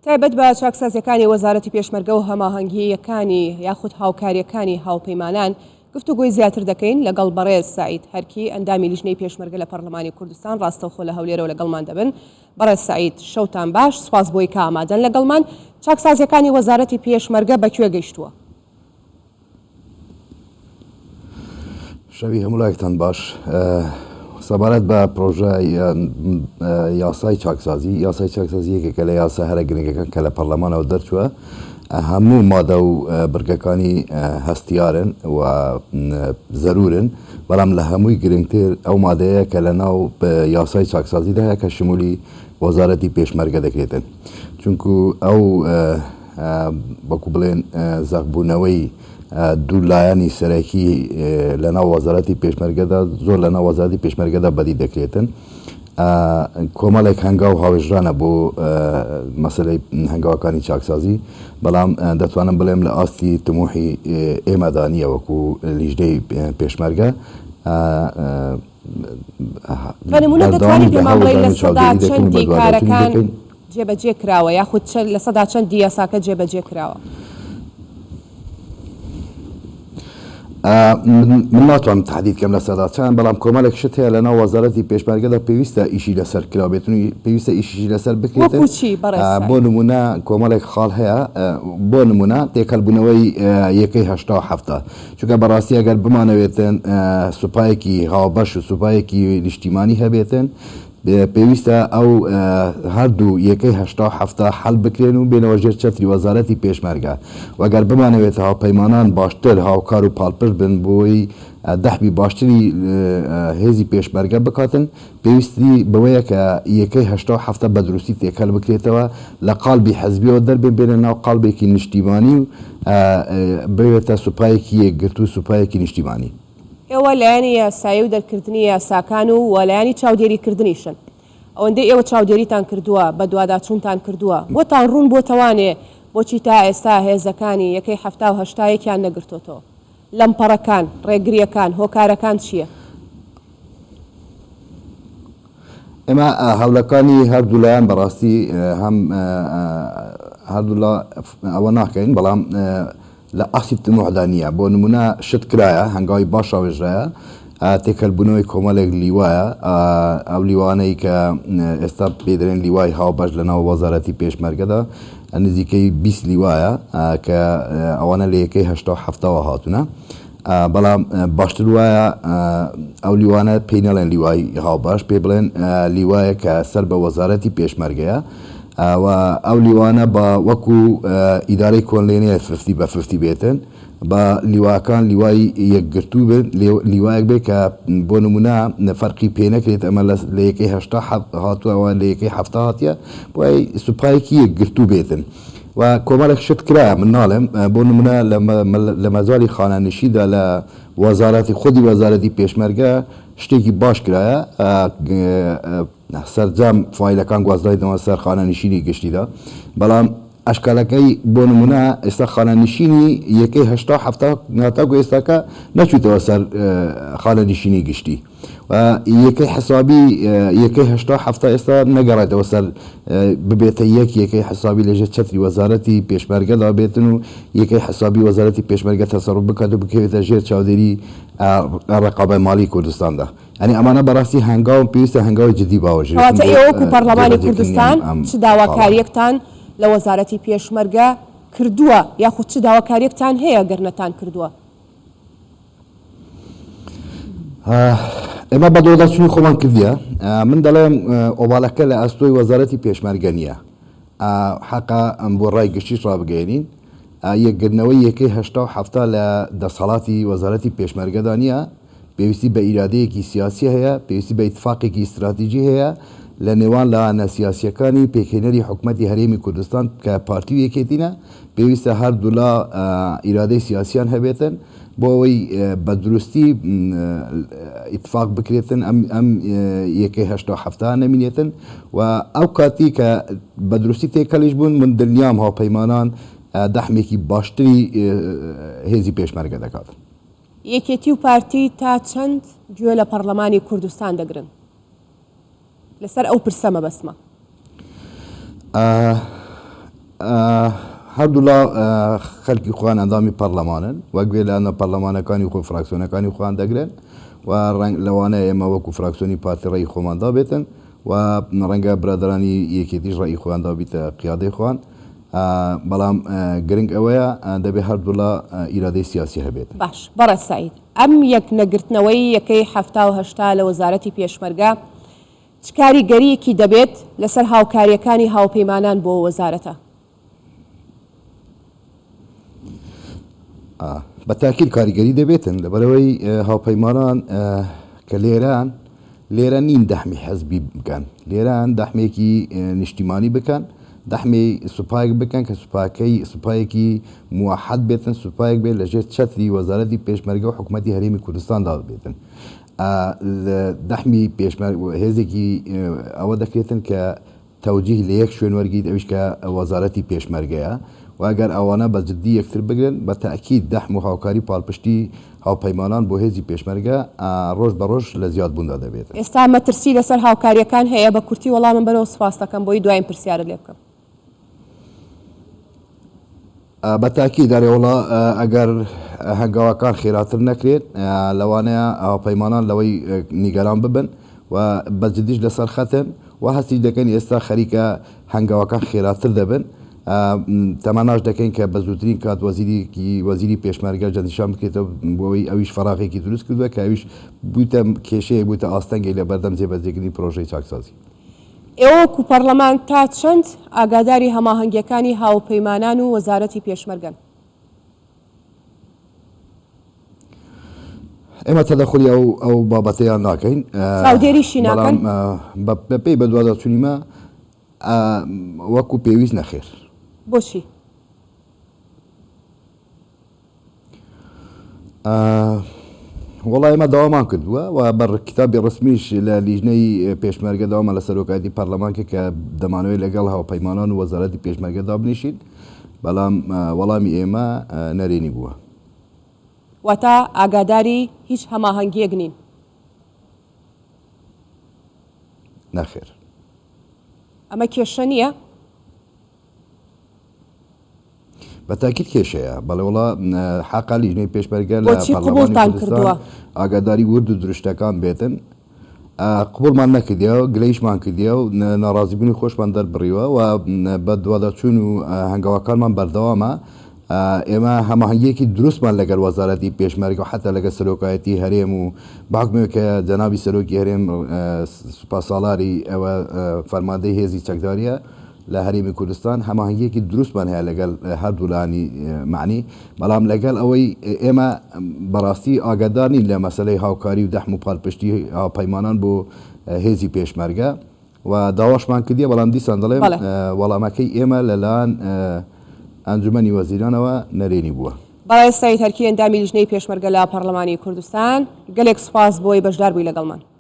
تایبەت بە چاکسازیەکانی وەزارەتی پێشمەرگە و هەماهەنگیەکانی یاخود هاوکاریەکانی هاوپەیمانان گفتوگۆی زیاتر دەکەین لەگەڵ بەڕێز سعید هەرکی ئەندامی لیژنەی پێشمەرگە لە پەرلەمانی کوردستان ڕاستەوخۆ لە هەولێرەوە لەگەڵمان دەبن. بەڕێز سعید شەوتان باش، سوپاس بۆی کە ئامادەن لەگەڵمان. چاکسازیەکانی وەزارەتی پێشمەرگە بەکوێ گەیشتووە؟ شەوی هەموو باش. سەبارەت بە پرۆژە یاسای چاکسازی یەکێکە لە یاسا هەرە گرنگەکان کە لە پەرلەمانەوە دەرچووە. هەموو مادە و برگەکانی هەستیارن و زەرورن، بەڵام لە هەمووی گرنگتر ئەو مادەیە کە لە ناو یاسای چاکسازیدا هەیە کە شمولی وەزارەتی پێشمەرگە دەکرێتن، چونکو ئەو بەکو بڵێن زەقبوونەوەی دوو لایەنی سەرەکی لە ناو وەزارەتی پێشمەرگەدا زۆر لە ناو وەزارەتی پێشمەرگەدا بەدی دەکرێتن. کۆمەڵێک هەنگاو هاوێژرانە بۆ مەسەلەی هەنگاوەکانی چاکسازی، بەڵام دەتوانم بڵێم لە ئاستی تموحی ئێمەدا نییە وەکو لیژنەی پێشمەرگە. بەنمونە دەتوانیت پێمان بڵێیت لە سەدا چەندی کارەکان جێبەجێ کراوە یاخود لە سەدا چەندی یاساکە جێبەجێ کراوە؟ من ناتوانم تحدید کەم لە سەدا چەند، بەڵام کۆمەڵێک شت هەیە لە ناو وەزارەتی پێشمەرگەدا پێویستە ئیشی لەسەر کراوێتن، پێویستە ئیشی لەسەر بکرێتن. بۆ نمونە کۆمەڵێک خاڵ هەیە، بۆ نمونە تێکەڵبوونەوەی یەکەی هەشتا و هەفتە، چونکە بەڕاستی ئەگەر بمانەوێتن سوپایەکی هاوبەش و سوپایەکی نیشتیمانی هەبێتن، پێویستە ئەو هەردوو یەکەی هەشتا و هەفتە هەڵ بکرێن و بێنەوە ژێر چەتری وەزارەتی پێشمەرگە. وەگەر بمانەوێت هاوپەیمانان باشتر هاوکار و پاڵپشت بن بۆی دەحبی باشتری هێزی پێشمەرگە بکاتن، پێویستی بەوەیە کە یەکەی هەشتا و هەفتە بە دروستی تێکەڵ بکرێتەوە، لە قاڵبی حەزبیەوە دەربێن بێنە ناو قاڵبێکی نیشتیمانی و بێتە سوپایەکی یەکگرت و سوپایەکی نیشتیمانی. ئێوە لایەنی یاسایی و دەرکردنی یاساکان و وەلایانی چاودێریکردنیشن. ئەوەندەی ئێوە چاودێریتان کردووە، بە دوواداچوونتان کردووە، بۆتان ڕوون بۆتەوانێ بۆچی تا ئێستا هێزەکانی یەکەی هەفتا و هەشتایەکیان نەگرتوتەوە؟ لەمپەڕەکان، ڕێگریەکان، هۆکارەکان چییە؟ ئێمە هەوڵەکانی هەردوو لایەن بەڕاستی هەم هەردوو ئەوە ناکەین، بەڵام لە ئاسی تموحدا نییە. بۆ نمونە شت کرایە هەنگاوی باش ئاوێژرایە تێکەلبوونەوەی کۆمەڵێک لیوایە، ئەو لیوانەی کە ئێستا پێدرێن لیوای هاوبەش لە ناو وەزارەتی پێشمەرگەدا نزیکەی 20 لیوایە کە ئەوانە لە یەکەی هەشتا و هەفتەوە هاتوونە، بەڵام باشتر وایە ئەو لیوانە پێی نەڵێن لیوای هاوبەش، پێ بڵێن لیوایە کە سەر بە وەزارەتی پێشمەرگەیە و ئەو لیوانە بە وەکو ئیدارەی کۆنلێنەیە 50 بە 50 بێتن، بە لیواکان لیوای یەکگرتوو بن، لیوایەک بێت کە بۆ نمونە فەرقی پێ نەکرێت ئەمە لە یەکەی هەشتا هاتووە لە یەکەی هەفتە هاتیە، بۆی سوپایەکی یەکگرتوو بێتن. و کۆمەڵێک شت کرایە، من ناڵێم بۆ نمونە لە مەزاری خانانشیدا لە وەزارەتی خودی وەزارەتی پێشمەرگە شتێکی باش کرایە، سەرجام فایلەکان گوازراویتەوە سەر خانەنشینی گشتیدا، بەڵام ئەشکالەکەی بۆ نمونە ئێستا خانەنشینی یەکەی هەشتا و هەفتە هاتاکو ئێستاکە نەچوویتەوە سەر خانەنشینی گشتی، و یەکەی حسابی یەکەی هەشتا و هەفتە ئێستا نەگەڕێتەوە سەر ببێتە یەکەی حسابی لەژێر چەتری وەزارەتی پێشمەرگەدا بێتن و یەکەی حسابی وەزارەتی پێشمەرگە تەسەڕوف بکات و بکەوێتە ژێر چاودێری ڕێقابەت مالی کوردستاندا. ئەنی ئەمانە بەڕاستی هەنگاو پێویستە هەنگاوی جدی باوەژێت. کەواتە ئێوە وەکو پەرلەمانی کوردستان چ داواکاریەکتان لە وەزارەتی پێشمەرگە کردووە یاخود چ داواکاریەکتان هەیە گەر نەتان کردووە؟ ئێمە بە دۆداچوونی خۆمان کردیە. من دەڵێم ئۆباڵەکە لە ئەستۆی وەزارەتی پێشمەرگە نییە، حەقا ئەم بۆ ڕای گشتیش ڕابگەێنین. یەکگرنەوەی یەکەی هەشتا و هەفتە لە دەسەڵاتی وەزارەتی پێشمەرگەدا نییە، پێویستی بە ئیرادەیەکی سیاسی هەیە، پێویستی بە ئیتفاقێکی استراتیژی هەیە لە نێوان لایەنە سیاسیەکانی پێکهێنەری حکوومەتی هەرێمی کوردستان کە پارتی و یەکێتینە، پێویستە هەردوو لا ئیرادەی سیاسیان هەبێتن بۆ ئەوەی بە دروستی ئیتفاق بکرێتن ئەم یەکەی هەشتا و هەفتە نەمینێتن، و ئەو کاتی کە بە دروستی تێکەڵیش بوون من دڵنیام هاوپەیمانان دەحمێکی باشتری هێزی پێشمەرگە دەکات. یەکێتی و پارتی تا چەند گوێ لە پەرلەمانی کوردستان دەگرن؟ لەسەر ئەو پرسەمە بەسمە. هەردوولا خەلکی خوان ئەندامی پەرلەمانن وەگوێ لە ئەنە پەرلەمانەکانی خۆ فراکسیۆنەکانی خوان دەگرن و ڕنگ لەوانەیە ئێمە وەکو فراکسیۆنی پارتی ڕێی خۆماندا بێتن و ڕەنگە برادرانی یەکێتیش ڕێی خۆیاندا بیتە قیادەی خوان بەڵام گرنگ ئەوەیە دەبێت هەردوولا ئیرادەی سیاسی هەبێت. باش بەڕێز سەعید ئەم یەک نەگرتنەوەی یەکەی 1970 لە وەزارەتی پێشمەرگە چ کاریگەریەکی دەبێت لەسەر هاوکاریەکانی هاوپەیمانان بۆ وەزارەتە؟ بەتاکیل کاریگەری دەبێتن لەبەرەوەی هاوپەیمانان کە لێرە نین دەحمی حەزبی بکەن لێران دەحمێکی نیشتیمانی بکەن دەحمی سوپایك بکەن کە سوپایەکی موحد بێتن سوپایك بێت لەژێر چەتری وەزارەتی پێشمەرگە و حکوومەتی هەرێمی کوردستاندا بێتن دەحمی هێزێکی ئەوە دەکرێتن کە تەوجیه لە یەک شوێن وەرگیت ئەویش کە وەزارەتی پێشمەرگەیە واگەر ئەوانە بە جددی یەکتر بگرن بە تەئکید دەحم و هاوکاری پاڵپشتی هاوپەیمانان بۆ هێزی پێشمەرگە ڕۆژ بە ڕۆژ لە زیادبووندا دەبێت. ئێستا مەترسی لەسەر هاوکاریەکان هەیە بە کورتی وەڵامم بەرەوە سوپاس دەکەم بۆی دوایین پرسیارە لێ بکەم. بەتاکی دەرێوڵە ئەگەر هەنگاوەکان خێراتر نەکرێت لەوانەیە هاوپەیمانان لەوەی نیگەران ببن و بەجددیش لەسەر خەتن و هەستی دەکەن ئێستا خەریکە هەنگاوەکان خێراتر دەبن تەماناش دەکەین کە بە زووترین کات وەزیری پێشمەرگە جەندیشان بکرێتەوە بۆەوەی ئەویش فەراغێکی دروست کردووە کە ئەویش بوویتە کێشەیە بوویتە ئاستەنگی لە بەردەم جێبەجێکردنی پرۆژەی چاکسازی. ئێوەکو پەرلەمان تا چەند ئاگاداری هەماهەنگیەکانی هاوپەیمانان و وەزارەتی پێشمەرگەن؟ ئێمە تەدەخلی ئەو بابەتەیان ناکەین چاودێریشی ناکەن بەپێی بە دوواداچوونیمە وەکو پێویست نەخێر. بۆچی؟ وڵای ئێمە داوامان کردووە و بەر کتابی ڕسمیش لە لیژنەی پێشمەرگە داوامە لە سەرۆکایەتی پەرلەمانکە کە دەمانەوەی لەگەڵ هاوپەیمانان و وەزارەتی پێشمەرگەدا بنیشین بەڵام وەڵامی ئێمە نەرێنی بووە. واتە ئاگاداری هیچ هەماهەنگیەک نین؟ نەخێر. ئەمە کێشە نییە؟ بەتاکید کێشەیە بەڵێ وڵا حەقا لیژنەی پێشمەرگە لە بۆچی قبوڵتان کردووە؟ ئاگاداری ورد و درشتەکان بێتن قبولمان نەکردیەوە گلەیشمان کردیە و ناڕازیبوونی خۆشمان دەربڕیوە و بە دوواداچوون و هەنگاوەکانمان بەردەوامە ئێمە هەماهەنگیەکی دروستمان لەگەڵ وەزارەتی پێشمەرگە و حتا لەگە سەرۆکایەتی هەرێم و باکمێ کە جەنابی سەرۆکی هەرێم سوپاسساڵاری ئەوە فەرماندەی هێزی چەکداریە لە هەرێمی کوردستان هەماهەنگیەکی دروستمان هەیە لەگەڵ هەردوولانی معنی بەڵام لەگەڵ ئەوەی ئێمە بەڕاستی ئاگادارنین لە مەسلەی هاوکاری و دەحم و پاڵپشتی هاوپەیمانان بۆ هێزی پێشمەرگە و داواشمان کردیە بەڵام دیسان دەڵێم وەڵامەکەی ئێمە لەلایەن ئەنجومەنی وەزیرانەوە نەرێنی بووە. بەڕێز سەعید هەرکی ئەندامی لیژنەی پێشمەرگە لە پەرلەمانی کوردستان گەلێک سوپاس بۆی بەشدار بووی لەگەڵمان.